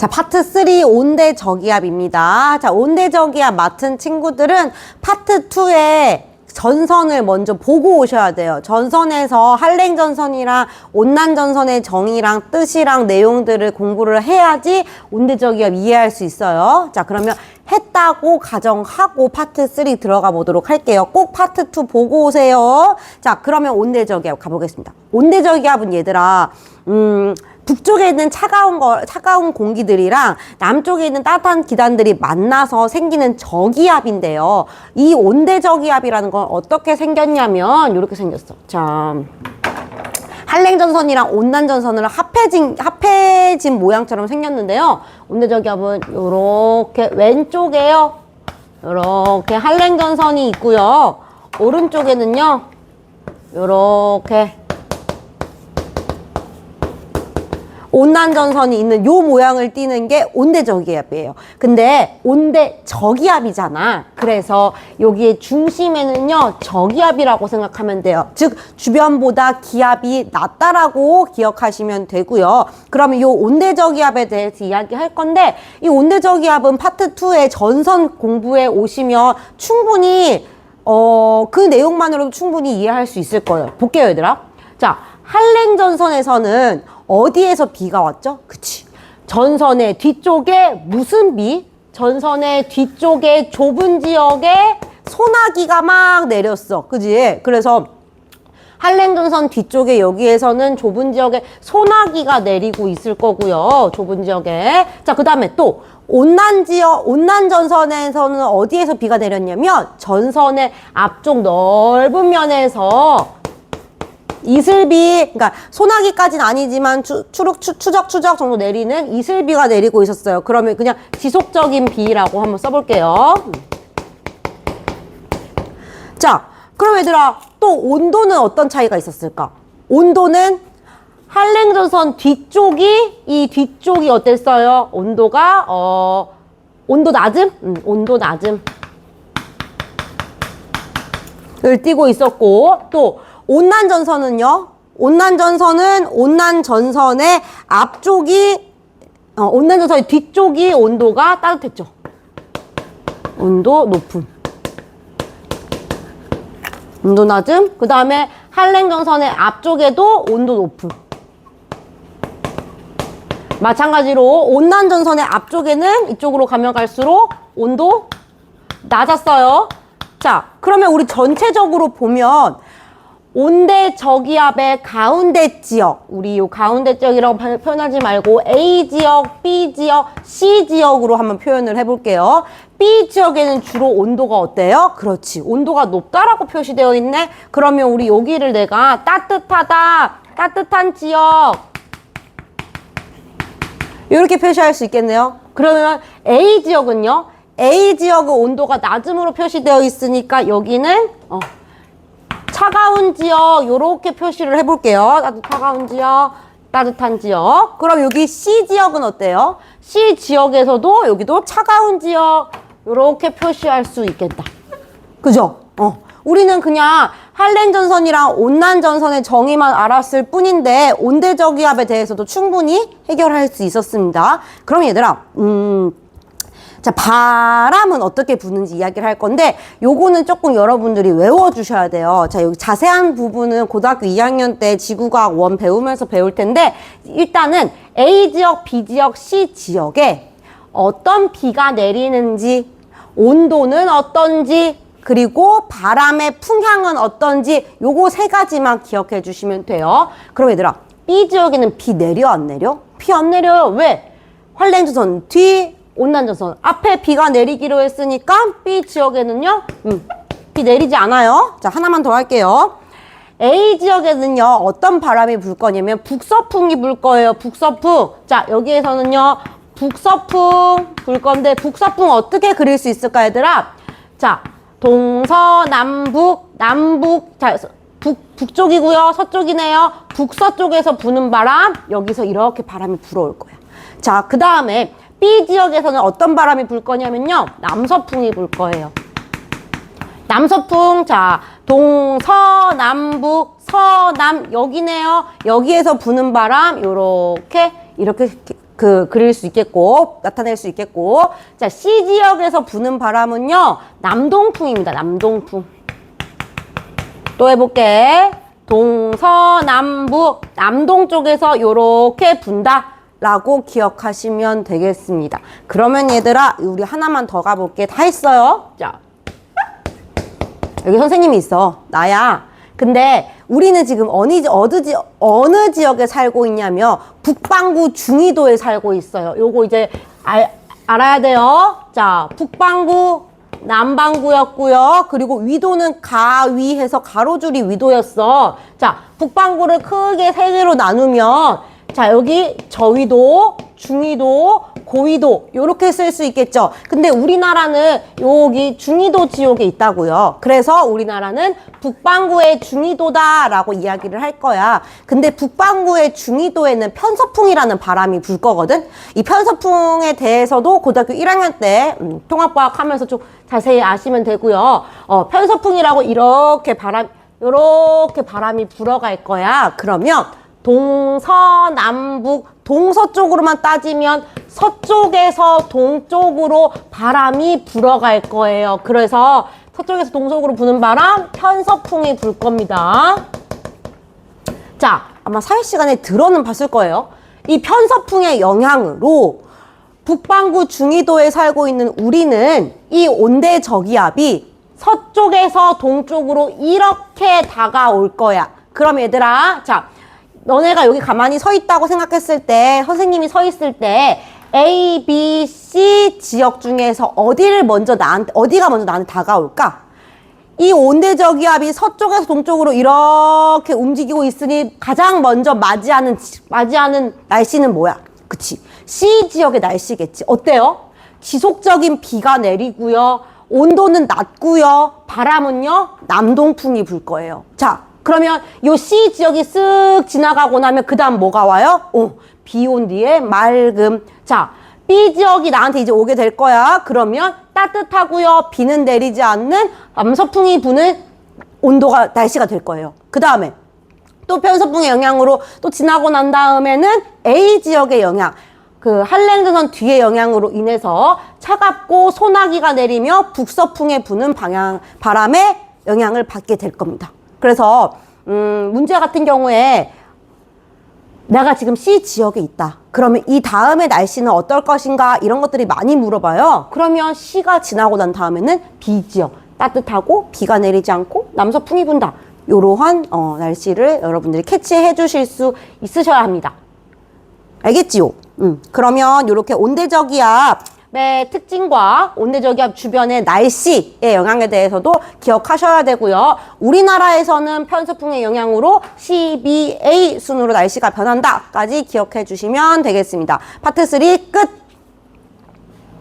자, 파트 3 온대 저기압입니다. 자, 온대 저기압 맡은 친구들은 파트 2에 전선을 먼저 보고 오셔야 돼요. 전선에서 한랭전선이랑 온난전선의 정의랑 뜻이랑 내용들을 공부를 해야지 온대저기압 이해할 수 있어요. 자, 그러면 했다고 가정하고 파트 3 들어가 보도록 할게요. 꼭 파트 2 보고 오세요. 자, 그러면 온대저기압 가보겠습니다. 온대저기압은 얘들아, 북쪽에 있는 차가운 공기들이랑 남쪽에 있는 따뜻한 기단들이 만나서 생기는 저기압인데요. 이 온대저기압이라는 건 어떻게 생겼냐면 이렇게 생겼어. 자, 한랭전선이랑 온난전선을 합해진 모양처럼 생겼는데요. 온대저기압은 이렇게 왼쪽에요. 이렇게 한랭전선이 있고요. 오른쪽에는요. 이렇게 온난전선이 있는 요 모양을 띠는 게 온대저기압이에요. 근데 온대저기압이잖아. 그래서 여기에 중심에는요, 저기압이라고 생각하면 돼요. 즉, 주변보다 기압이 낮다라고 기억하시면 되고요. 그러면 요 온대저기압에 대해서 이야기할 건데, 이 온대저기압은 파트 2의 전선 공부에 오시면 충분히 그 내용만으로도 충분히 이해할 수 있을 거예요. 볼게요, 얘들아. 자, 한랭전선에서는 어디에서 비가 왔죠? 그치. 전선의 뒤쪽에 무슨 비? 전선의 뒤쪽에 좁은 지역에 소나기가 막 내렸어. 그지? 그래서 한랭전선 뒤쪽에 여기에서는 좁은 지역에 소나기가 내리고 있을 거고요. 좁은 지역에. 자, 그 다음에 또 온난전선에서는 어디에서 비가 내렸냐면 전선의 앞쪽 넓은 면에서 이슬비, 그러니까 소나기까지는 아니지만 추적 정도 내리는 이슬비가 내리고 있었어요. 그러면 그냥 지속적인 비라고 한번 써볼게요. 자, 그럼 얘들아, 또 온도는 어떤 차이가 있었을까? 온도는 한랭전선 이 뒤쪽이 어땠어요? 온도가, 온도 낮음? 온도 낮음을 띄고 있었고, 또, 온난전선은요? 온난전선의 앞쪽이, 온난전선의 뒤쪽이 온도가 따뜻했죠. 온도 높음. 온도 낮음. 그 다음에 한랭전선의 앞쪽에도 온도 높음. 마찬가지로 온난전선의 앞쪽에는 이쪽으로 가면 갈수록 온도 낮았어요. 자, 그러면 우리 전체적으로 보면 온대 저기압의 가운데 지역, 우리 요 가운데 지역이라고 표현하지 말고 A 지역, B 지역, C 지역으로 한번 표현을 해볼게요. B 지역에는 주로 온도가 어때요? 그렇지, 온도가 높다라고 표시되어 있네. 그러면 우리 여기를 내가 따뜻하다, 따뜻한 지역 이렇게 표시할 수 있겠네요. 그러면 A 지역은요? A 지역은 온도가 낮음으로 표시되어 있으니까 여기는 차가운 지역 요렇게 표시를 해볼게요. 차가운 지역, 따뜻한 지역. 그럼 여기 C 지역은 어때요? C 지역에서도 여기도 차가운 지역 요렇게 표시할 수 있겠다. 그죠? 우리는 그냥 한랭전선이랑 온난전선의 정의만 알았을 뿐인데 온대저기압에 대해서도 충분히 해결할 수 있었습니다. 그럼 얘들아, 자, 바람은 어떻게 부는지 이야기를 할 건데 요거는 조금 여러분들이 외워주셔야 돼요. 자, 여기 자세한 부분은 고등학교 2학년 때 지구과학 1 배우면서 배울 텐데 일단은 A 지역, B 지역, C 지역에 어떤 비가 내리는지, 온도는 어떤지, 그리고 바람의 풍향은 어떤지 요거 세 가지만 기억해 주시면 돼요. 그럼 얘들아, B 지역에는 비 내려 안 내려? 비 안 내려요. 왜? 한랭전선 뒤, 온난전선 앞에 비가 내리기로 했으니까 B 지역에는요 비 내리지 않아요. 자, 하나만 더 할게요. A 지역에는요 어떤 바람이 불 거냐면 북서풍이 불 거예요. 북서풍. 자, 여기에서는요 북서풍 불 건데 북서풍 어떻게 그릴 수 있을까 얘들아? 자, 동서남북, 남북, 자, 북쪽이고요, 서쪽이네요. 북서쪽에서 부는 바람, 여기서 이렇게 바람이 불어올 거예요. 자, 그 다음에 B 지역에서는 어떤 바람이 불 거냐면요, 남서풍이 불 거예요. 남서풍, 자, 동서남북, 서남, 여기네요. 여기에서 부는 바람, 이렇게 그릴 수 있겠고, 나타낼 수 있겠고. 자, C 지역에서 부는 바람은요, 남동풍입니다. 남동풍. 또 해볼게. 동서남북, 남동 쪽에서 요렇게 분다. 라고 기억하시면 되겠습니다. 그러면 얘들아, 우리 하나만 더 가볼게. 다 했어요. 자, 여기 선생님이 있어. 나야. 근데 우리는 지금 어느 지역에 살고 있냐면 북반구 중위도에 살고 있어요. 요거 이제 알아야 돼요. 자, 북반구, 남반구였고요. 그리고 위도는 가위해서 가로줄이 위도였어. 자, 북반구를 크게 세 개로 나누면 자, 여기 저위도, 중위도, 고위도 요렇게 쓸 수 있겠죠. 근데 우리나라는 여기 중위도 지역에 있다고요. 그래서 우리나라는 북반구의 중위도다라고 이야기를 할 거야. 근데 북반구의 중위도에는 편서풍이라는 바람이 불 거거든. 이 편서풍에 대해서도 고등학교 1학년 때 통합과학 하면서 좀 자세히 아시면 되고요. 편서풍이라고 이렇게 바람이 불어갈 거야. 그러면 동서남북, 동서쪽으로만 따지면 서쪽에서 동쪽으로 바람이 불어갈 거예요. 그래서 서쪽에서 동쪽으로 부는 바람, 편서풍이 불 겁니다. 자, 아마 사회 시간에 들어는 봤을 거예요. 이 편서풍의 영향으로 북반구 중위도에 살고 있는 우리는 이 온대저기압이 서쪽에서 동쪽으로 이렇게 다가올 거야. 그럼 얘들아, 자, 너네가 여기 가만히 서 있다고 생각했을 때, 선생님이 서 있을 때 A, B, C 지역 중에서 어디가 먼저 나한테 다가올까? 이 온대저기압이 서쪽에서 동쪽으로 이렇게 움직이고 있으니 가장 먼저 맞이하는 날씨는 뭐야? 그치? C 지역의 날씨겠지. 어때요? 지속적인 비가 내리고요. 온도는 낮고요. 바람은요, 남동풍이 불 거예요. 자, 그러면 요 C 지역이 쓱 지나가고 나면 그 다음 뭐가 와요? 비 온 뒤에 맑음. 자, B 지역이 나한테 이제 오게 될 거야. 그러면 따뜻하고요. 비는 내리지 않는 남서풍이 부는 날씨가 될 거예요. 그 다음에 또 편서풍의 영향으로 또 지나고 난 다음에는 A 지역의 영향. 그 한랭전선 뒤의 영향으로 인해서 차갑고 소나기가 내리며 북서풍에 부는 바람의 영향을 받게 될 겁니다. 그래서 문제 같은 경우에 내가 지금 C 지역에 있다. 그러면 이 다음에 날씨는 어떨 것인가 이런 것들이 많이 물어봐요. 그러면 C가 지나고 난 다음에는 B 지역 따뜻하고 비가 내리지 않고 남서풍이 분다. 이러한 날씨를 여러분들이 캐치해 주실 수 있으셔야 합니다. 알겠지요? 그러면 이렇게 온대저기압의 특징과 온대저기압 주변의 날씨의 영향에 대해서도 기억하셔야 되고요. 우리나라에서는 편서풍의 영향으로 CBA 순으로 날씨가 변한다까지 기억해 주시면 되겠습니다. 파트 3 끝!